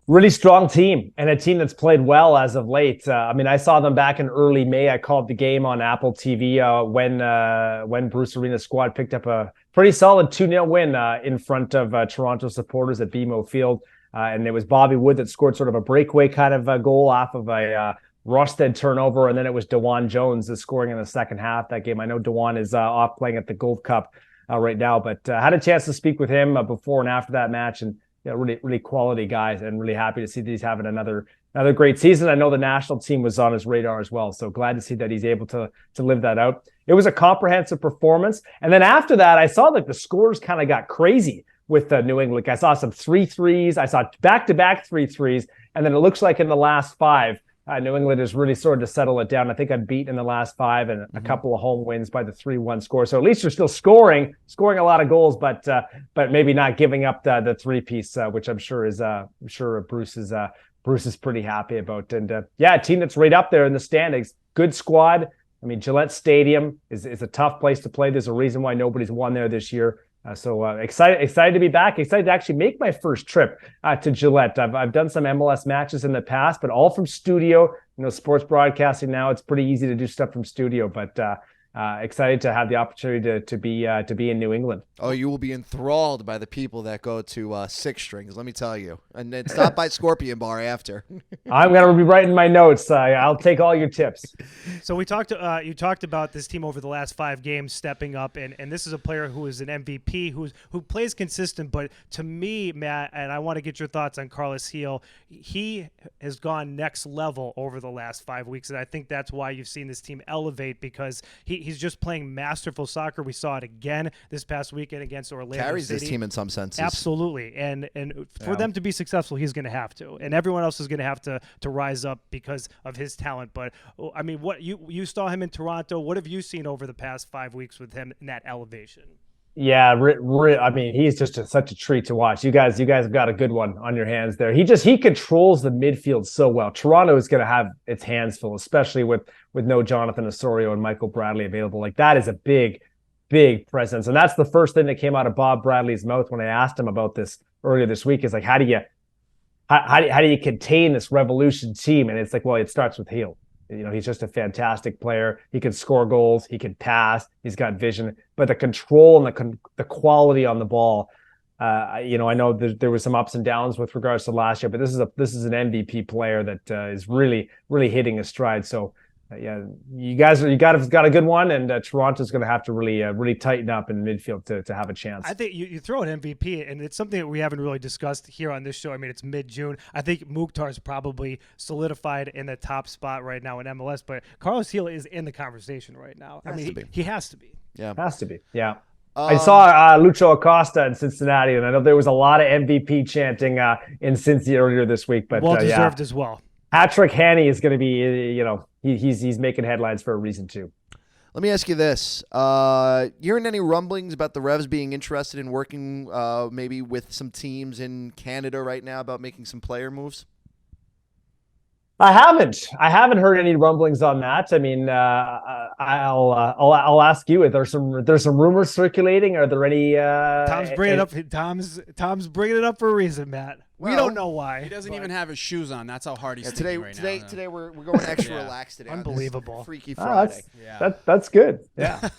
Really strong team, and a team that's played well as of late. I saw them back in early May. I called the game on Apple TV when Bruce Arena's squad picked up a pretty solid 2-0 win in front of Toronto supporters at BMO Field. And it was Bobby Wood that scored sort of a breakaway kind of a goal off of a Rosted turnover, and then it was DeJuan Jones scoring in the second half that game. I know DeJuan is off playing at the Gold Cup right now, but had a chance to speak with him before and after that match, and really, really quality guys, and really happy to see that he's having another great season. I know the national team was on his radar as well, so glad to see that he's able to live that out. It was a comprehensive performance, and then after that, I saw the scores kind of got crazy with New England. I saw some 3-3s. I saw back-to-back 3-3s. And then it looks like in the last 5, New England has really started to settle it down. I think I'm beat in the last 5 and a couple of home wins by the 3-1 score. So at least they're still scoring a lot of goals, but maybe not giving up the 3-piece, which I'm sure Bruce is pretty happy about. And a team that's right up there in the standings. Good squad. Gillette Stadium is a tough place to play. There's a reason why nobody's won there this year. So excited to be back. Excited to actually make my first trip to Gillette. I've done some MLS matches in the past, but all from studio. Sports broadcasting now, it's pretty easy to do stuff from studio. But excited to have the opportunity to be in New England. Oh, you will be enthralled by the people that go to Six Strings, let me tell you. And then stop by Scorpion Bar after. I'm going to be writing my notes. I'll take all your tips. So you talked about this team over the last 5 games stepping up, and this is a player who is an MVP, who plays consistent. But to me, Matt, and I want to get your thoughts on Carlos Gil, he has gone next level over the last 5 weeks, and I think that's why you've seen this team elevate, because he's just playing masterful soccer. We saw it again this past weekend against Orlando Carries City. this team in some senses. Absolutely. And for them to be successful, he's going to have to. And everyone else is going to have to rise up because of his talent. But, what you saw him in Toronto. What have you seen over the past 5 weeks with him in that elevation? Yeah, he's just such a treat to watch. You guys have got a good one on your hands there. He controls the midfield so well. Toronto is going to have its hands full, especially with no Jonathan Osorio and Michael Bradley available. Like, that is a big presence, and that's the first thing that came out of Bob Bradley's mouth when I asked him about this earlier this week. Is like, how do you contain this Revolution team? And it's like, well, it starts with Gil. He's just a fantastic player. He can score goals. He can pass. He's got vision. But the control and the quality on the ball, I know there was some ups and downs with regards to last year, but this is an MVP player that is really, really hitting his stride. So, you got a good one, and Toronto's going to have to really tighten up in midfield to have a chance. I think you throw an MVP, and it's something that we haven't really discussed here on this show. It's mid-June. I think Mukhtar's probably solidified in the top spot right now in MLS, but Carlos Gil is in the conversation right now. He has to be. Yeah, has to be. Yeah. I saw Lucho Acosta in Cincinnati, and I know there was a lot of MVP chanting in Cincy earlier this week. But well deserved as well. Patrick Haney is going to be, he's making headlines for a reason too. Let me ask you this: you hearing any rumblings about the Revs being interested in working maybe with some teams in Canada right now about making some player moves? I haven't heard any rumblings on that. I'll ask you. There's some rumors circulating. Are there any? Tom's bringing it up. Tom's bringing it up for a reason, Matt. We don't know why. He doesn't even have his shoes on. That's how hard he's thinking right now. Today we're going extra relaxed today. Unbelievable. Freaky Friday. That's good. Yeah.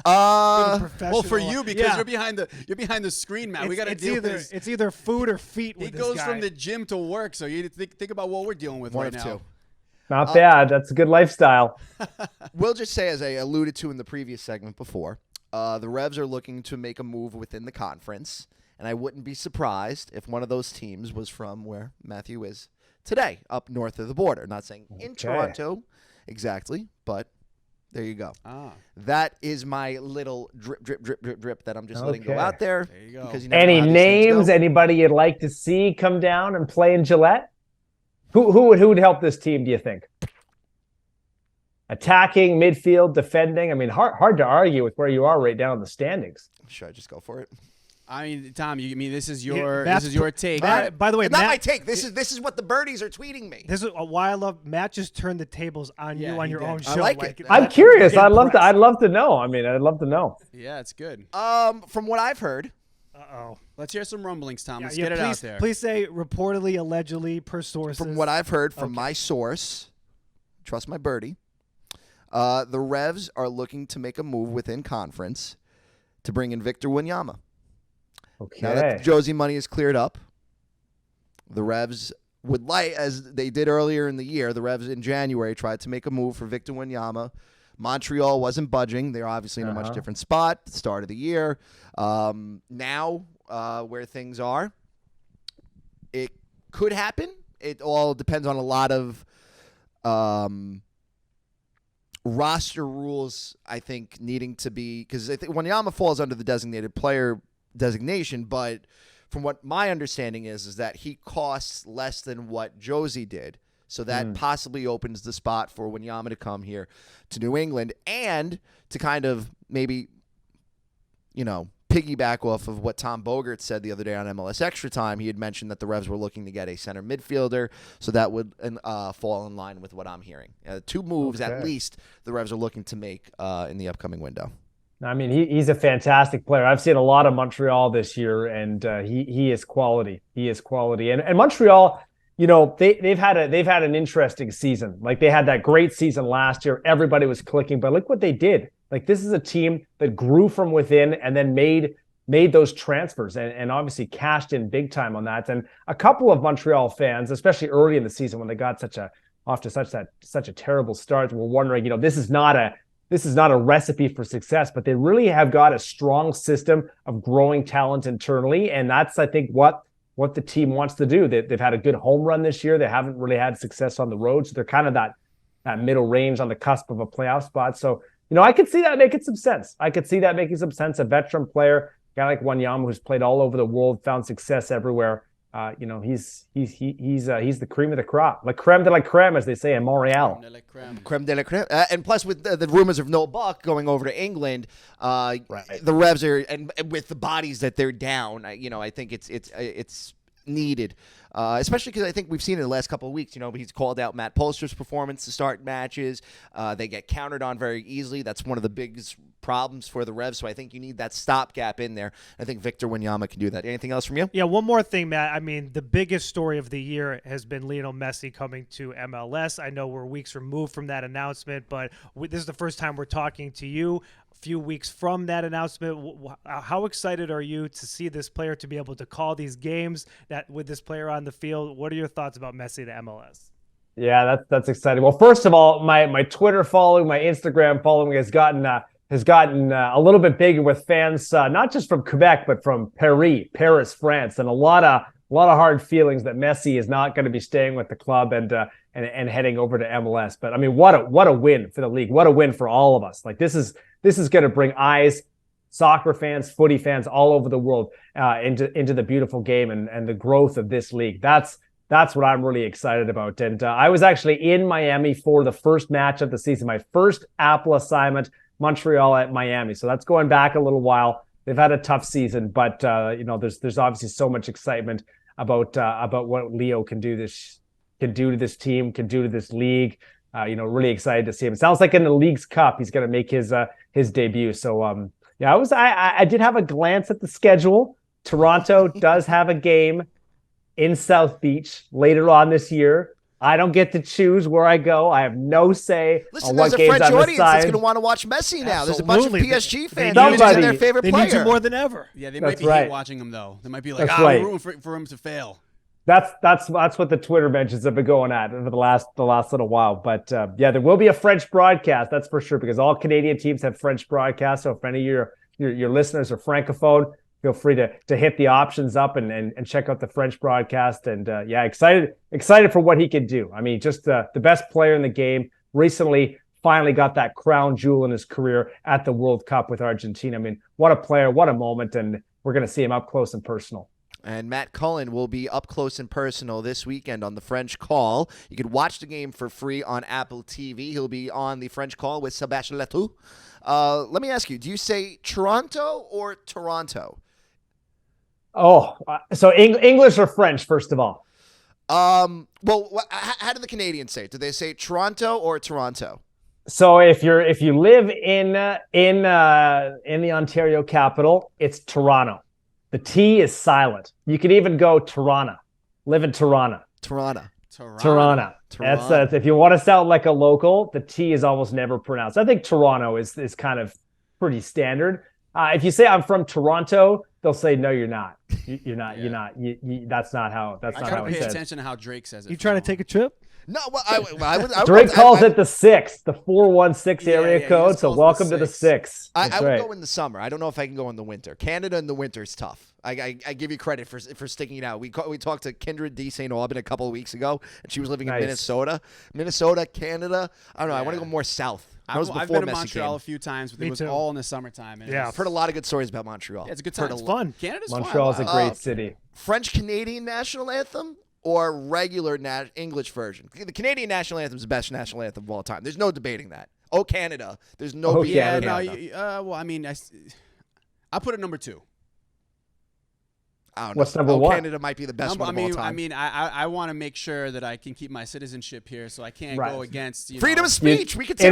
Well, for you, because you're behind the screen, Matt. We got to deal with this. It's either food or feet with this guy. He goes from the gym to work, so you think about what we're dealing with right now. Not bad. That's a good lifestyle. We'll just say, as I alluded to in the previous segment before, the Revs are looking to make a move within the conference. And I wouldn't be surprised if one of those teams was from where Matthew is today, up north of the border. Not saying in Toronto exactly, but There you go. Ah. That is my little drip that I'm just letting go out there. There you go. Because you never Any know how these names? things go. Anybody you'd like to see come down and play in Gillette? Who would help this team, do you think? Attacking, midfield, defending. I mean, hard to argue with where you are right down in the standings. Should I just go for it? I mean, Tom, this is your take. By the way, not my take. This is what the birdies are tweeting me. This is why I love Matt. Just turned the tables on you on your own show. I like it. I'm curious. I'd love to know. I mean, I'd love to know. Yeah, it's good. From what I've heard. Let's hear some rumblings, Tom. Let's get it out there. Please say reportedly, allegedly, per sources. From what I've heard from my source, trust my birdie, the Revs are looking to make a move within conference to bring in Victor Wanyama. Okay. Now that the Josie money is cleared up, the Revs would like, as they did earlier in the year, the Revs in January tried to make a move for Victor Wanyama. Montreal wasn't budging. They're obviously in a much different spot at the start of the year. Now, where things are, it could happen. It all depends on a lot of roster rules, I think, needing to be, because I think Wanyama falls under the designated player designation, but from what my understanding is that he costs less than what Josie did. So that possibly opens the spot for Wanyama to come here to New England and to kind of maybe, piggyback off of what Tom Bogert said the other day on MLS Extra Time. He had mentioned that the Revs were looking to get a center midfielder, so that would fall in line with what I'm hearing. 2 moves at least the Revs are looking to make in the upcoming window. I mean, he's a fantastic player. I've seen a lot of Montreal this year, and he is quality. He is quality, and Montreal, they've had an interesting season. Like, they had that great season last year. Everybody was clicking, but look what they did. Like, this is a team that grew from within and then made those transfers and obviously cashed in big time on that. And a couple of Montreal fans, especially early in the season when they got such a terrible start, were wondering, this is not a recipe for success, but they really have got a strong system of growing talent internally. And that's, I think, what the team wants to do. They've had a good home run this year. They haven't really had success on the road. So they're kind of that middle range on the cusp of a playoff spot. So, I could see that making some sense. A veteran player, a guy like Wanyama, who's played all over the world, found success everywhere. He's the cream of the crop. La creme de la creme, as they say in Montreal. Creme de la creme. And plus, with the rumors of Noel Buck going over to England, the Revs are, and with the bodies that they're down, I think it's needed. Especially because I think we've seen in the last couple of weeks, he's called out Matt Polster's performance to start matches. They get countered on very easily. That's one of the biggest problems for the Revs. So I think you need that stopgap in there. I think Victor Wanyama can do that. Anything else from you? Yeah, one more thing, Matt. I mean, the biggest story of the year has been Lionel Messi coming to MLS. I know we're weeks removed from that announcement, but this is the first time we're talking to you. Few weeks from that announcement, how excited are you to see this player, to be able to call these games that with this player on the field? What are your thoughts about Messi to MLS? Yeah, that's exciting. Well, first of all, my Twitter following, my Instagram following has gotten a little bit bigger with fans, not just from Quebec but from Paris, France, and a lot of hard feelings that Messi is not going to be staying with the club and heading over to MLS. But I mean, what a win for the league! What a win for all of us! Like, this is going to bring eyes, soccer fans, footy fans all over the world into the beautiful game and the growth of this league. That's what I'm really excited about. And I was actually in Miami for the first match of the season, my first Apple assignment, Montreal at Miami. So that's going back a little while. They've had a tough season, but there's obviously so much excitement about what Leo can do to this team, can do to this league. Really excited to see him. It sounds like in the League's Cup, he's going to make his debut. So, I did have a glance at the schedule. Toronto does have a game in South Beach later on this year. I don't get to choose where I go. I have no say on what games I'm assigned. There's a French audience that's going to want to watch Messi now. There's a bunch of PSG fans using their favorite player. They need you more than ever. Yeah, they might be hate watching him, though. They might be like, right. We're rooting for him to fail. That's what the Twitter mentions have been going at over the last little while. But there will be a French broadcast, that's for sure, because all Canadian teams have French broadcasts. So if any of your listeners are francophone, feel free to hit the options up and check out the French broadcast. And excited for what he can do. I mean, just the best player in the game. Recently finally got that crown jewel in his career at the World Cup with Argentina. I mean, what a player, what a moment, and we're going to see him up close and personal. And Matt Cullen will be up close and personal this weekend on the French Call. You can watch the game for free on Apple TV. He'll be on the French Call with Sébastien Letou. Let me ask you, do you say Toronto or Toronto? Oh, so English or French, first of all? Well, how do the Canadians say it? Do they say Toronto or Toronto? So if you live in the Ontario capital, it's Toronto. The T is silent. You could even go Toronto. Live in Toronto. Toronto. That's if you want to sound like a local, the T is almost never pronounced. I think Toronto is kind of pretty standard. If you say I'm from Toronto, they'll say no, you're not. You're not. That's not how. That's not how it says. Pay attention to how Drake says it. You trying to take a trip? No, well, I Drake calls it the 6, the 416 area code. So welcome to the 6. I would go in the summer. I don't know if I can go in the winter. Canada in the winter is tough. I give you credit for sticking it out. We talked to Kindred D. St. Aubin a couple of weeks ago, and she was living in Minnesota. Canada. I don't know. I want to go more south. I've been to Montreal a few times, but it was all in the summertime. I've heard a lot of good stories about Montreal. Yeah, it's a good time. It's fun. Canada's Montreal is a great city. French-Canadian national anthem or regular English version? The Canadian national anthem is the best national anthem of all time. There's no debating that. Oh, Canada. There's no beating Canada. Well, I mean, I put it number 2. I don't know. What's number 1? Canada might be the best one of all time. I mean, I want to make sure that I can keep my citizenship here, so I can't go against freedom of speech. We could say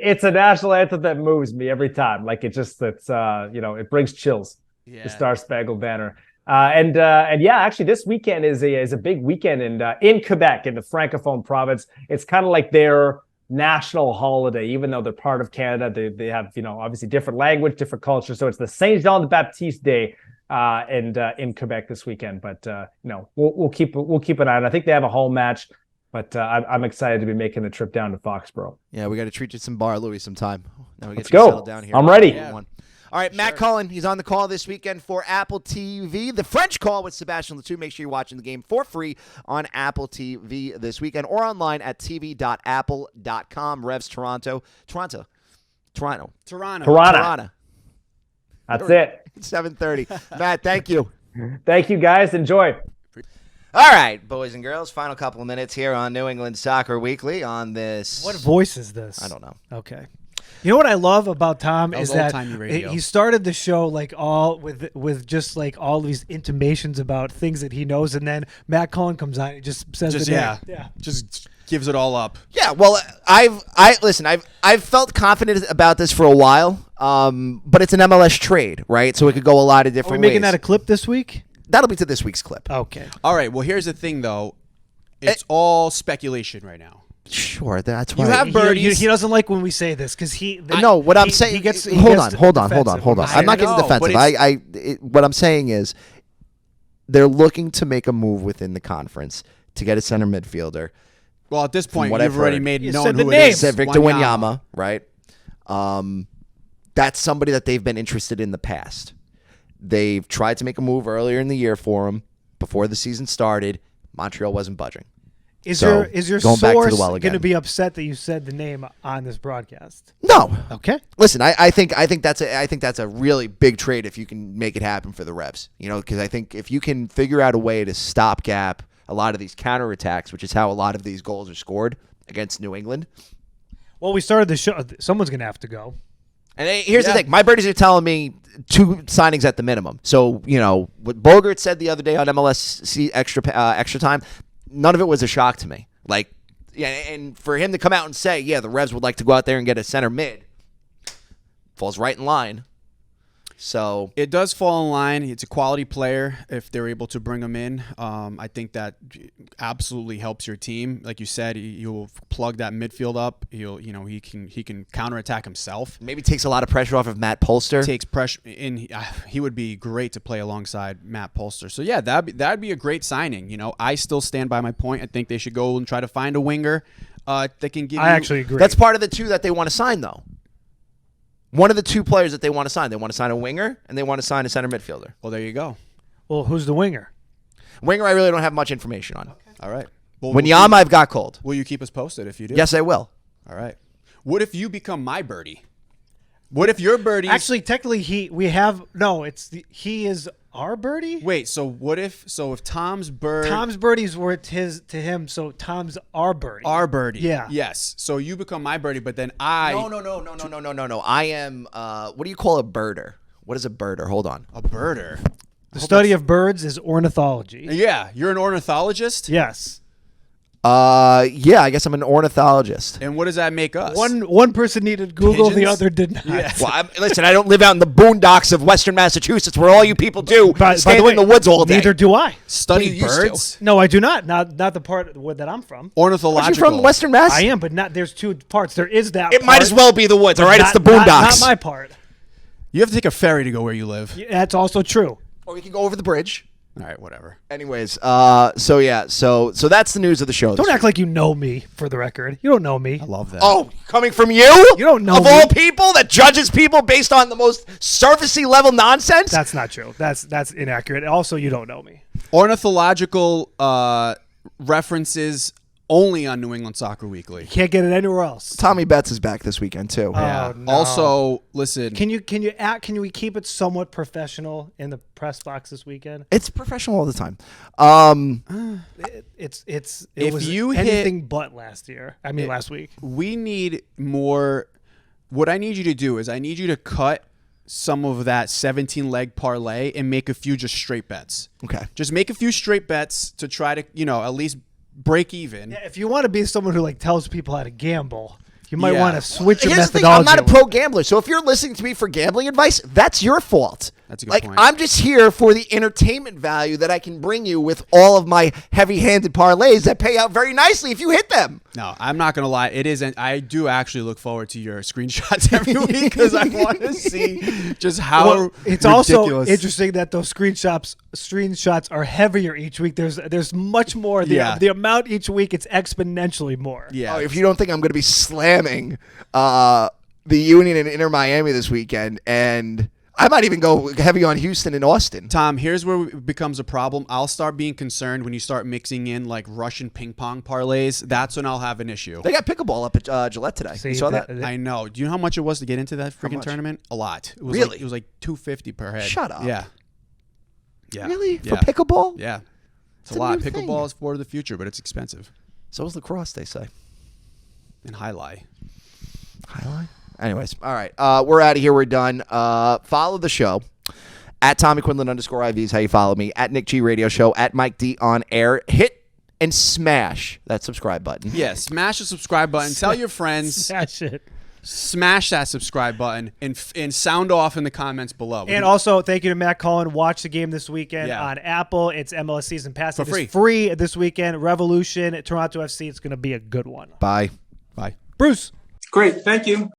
it's a national anthem that moves me every time. Like it brings chills. Yeah. The Star Spangled Banner. And actually, this weekend is a big weekend in Quebec, in the Francophone province. It's kind of like their national holiday, even though they're part of Canada. They have obviously different language, different culture. So it's the Saint Jean de Baptiste Day. In Quebec this weekend, but we'll keep an eye on it. I think they have a home match, but I'm excited to be making the trip down to Foxborough. Yeah, we got to treat you some Bar Louie sometime. Now we Let's go. Settled down here. I'm ready. Yeah. All right, Matt Cullen, he's on the call this weekend for Apple TV. The French Call with Sébastien Letou. Make sure you're watching the game for free on Apple TV this weekend or online at tv.apple.com. Revs Toronto. That's it. 7:30. Matt, thank you. Thank you, guys. Enjoy. All right, boys and girls, final couple of minutes here on New England Soccer Weekly on this. What voice is this? I don't know. Okay. You know what I love about Tom is that he started the show like all with just like all these intimations about things that he knows, and then Matt Cullen comes on and just says just gives it all up. Yeah, well, I've felt confident about this for a while, but it's an MLS trade, right? So it could go a lot of different ways. Are we making ways. that a clip this week? That'll be to this week's clip. Okay. All right. Well, here's the thing, though. It's all speculation right now. Sure, that's why you have birdies. He doesn't like when we say this because I'm saying. Hold on. I'm not getting defensive. What I'm saying is, they're looking to make a move within the conference to get a center midfielder. Well, at this point, you've already made known who it is. Victor Wanyama, right? That's somebody that they've been interested in the past. They've tried to make a move earlier in the year for him before the season started. Montreal wasn't budging. Is your source going to be upset that you said the name on this broadcast? No. Okay. Listen, I think that's a really big trade if you can make it happen for the Revs. Because I think if you can figure out a way to stopgap a lot of these counterattacks, which is how a lot of these goals are scored against New England. Well, we started the show. Someone's going to have to go. And here's the thing. My birdies are telling me 2 signings at the minimum. So, what Bogert said the other day on MLS extra time, none of it was a shock to me. And for him to come out and say, the Revs would like to go out there and get a center mid, falls right in line. So it does fall in line. It's a quality player if they're able to bring him in. I think that absolutely helps your team. Like you said, you'll plug that midfield up. He can counterattack himself. Maybe takes a lot of pressure off of Matt Polster. Takes pressure in. He would be great to play alongside Matt Polster. So yeah, that'd be a great signing. I still stand by my point. I think they should go and try to find a winger that can give. I actually agree. That's part of the 2 that they want to sign, though. One of the 2 players that they want to sign. They want to sign a winger, and they want to sign a center midfielder. Well, there you go. Well, who's the winger? Winger, I really don't have much information on. Okay. All right. Well, Wanyama, I've got cold. Will you keep us posted if you do? Yes, I will. All right. What if you become my birdie? What if your birdie? Actually, technically, he is our birdie. Wait, so if Tom's birdies were to him, so Tom's our birdie. Our birdie. Yeah. Yes. So you become my birdie, but then I. No. I am. What do you call a birder? What is a birder? Hold on. A birder. The study of birds is ornithology. Yeah, you're an ornithologist. Yes. Yeah, I guess I'm an ornithologist. And what does that make us? One person needed Google, Pigeons? the other did not. Yes. Well, listen, I don't live out in the boondocks of Western Massachusetts where all you people do stand in the woods all day. Neither do I. Study birds? No, I do not. Not the part that I'm from. Ornithological. Are you from Western Mass? I am, but not. There's two parts. There is that. It might as well be the woods. All right, it's the boondocks. Not my part. You have to take a ferry to go where you live. Yeah, that's also true. Or we can go over the bridge. All right, whatever. Anyways, so that's the news of the show. Don't act like you know me, for the record. You don't know me. I love that. Oh, coming from you? You don't know of me. all people that judges people based on the most surfacey level nonsense? That's not true. That's inaccurate. Also, you don't know me. Ornithological references only on New England Soccer Weekly. Can't get it anywhere else. Tommy Betts is back this weekend too. Yeah. Oh, no. Also, listen. Can we keep it somewhat professional in the press box this weekend? It's professional all the time. It was anything but last year. I mean, last week. We need more. What I need you to do is I need you to cut some of that 17-leg parlay and make a few just straight bets. Okay. Just make a few straight bets to try to, at least break even. Yeah, if you want to be someone who tells people how to gamble, you might want to switch your Here's the methodology. thing, I'm not a pro gambler, so if you're listening to me for gambling advice, that's your fault. That's a good point. I'm just here for the entertainment value that I can bring you with all of my heavy-handed parlays that pay out very nicely if you hit them. No, I'm not going to lie. It isn't. I do actually look forward to your screenshots every week because I want to see just how it's ridiculous. also interesting that those screenshots are heavier each week. There's much more. The amount each week, it's exponentially more. Yeah. Oh, if you don't think I'm going to be slamming the Union and Inter Miami this weekend, and I might even go heavy on Houston and Austin. Tom, here's where it becomes a problem. I'll start being concerned when you start mixing in Russian ping pong parlays. That's when I'll have an issue. They got pickleball up at Gillette today. You saw that? I know. Do you know how much it was to get into that freaking tournament? A lot. It was Really? It was like $250 per head. Shut up. Yeah. Really? For Yeah. pickleball? Yeah. It's a a lot. new thing. Pickleball is for the future, but it's expensive. So is lacrosse, they say. And highlight. Highlight? Anyways, all right. We're out of here. We're done. Follow the show. At Tommy Quinlan _IV is how you follow me. At Nick G Radio Show. At Mike D on air. Hit and smash that subscribe button. Yeah, smash the subscribe button. Tell your friends. Smash it. Smash that subscribe button and sound off in the comments below. And also, thank you to Matt Cullen. Watch the game this weekend on Apple. It's MLS Season Pass. For free. It's free this weekend. Revolution, Toronto FC. It's going to be a good one. Bye. Bye. Bruce. Great. Thank you.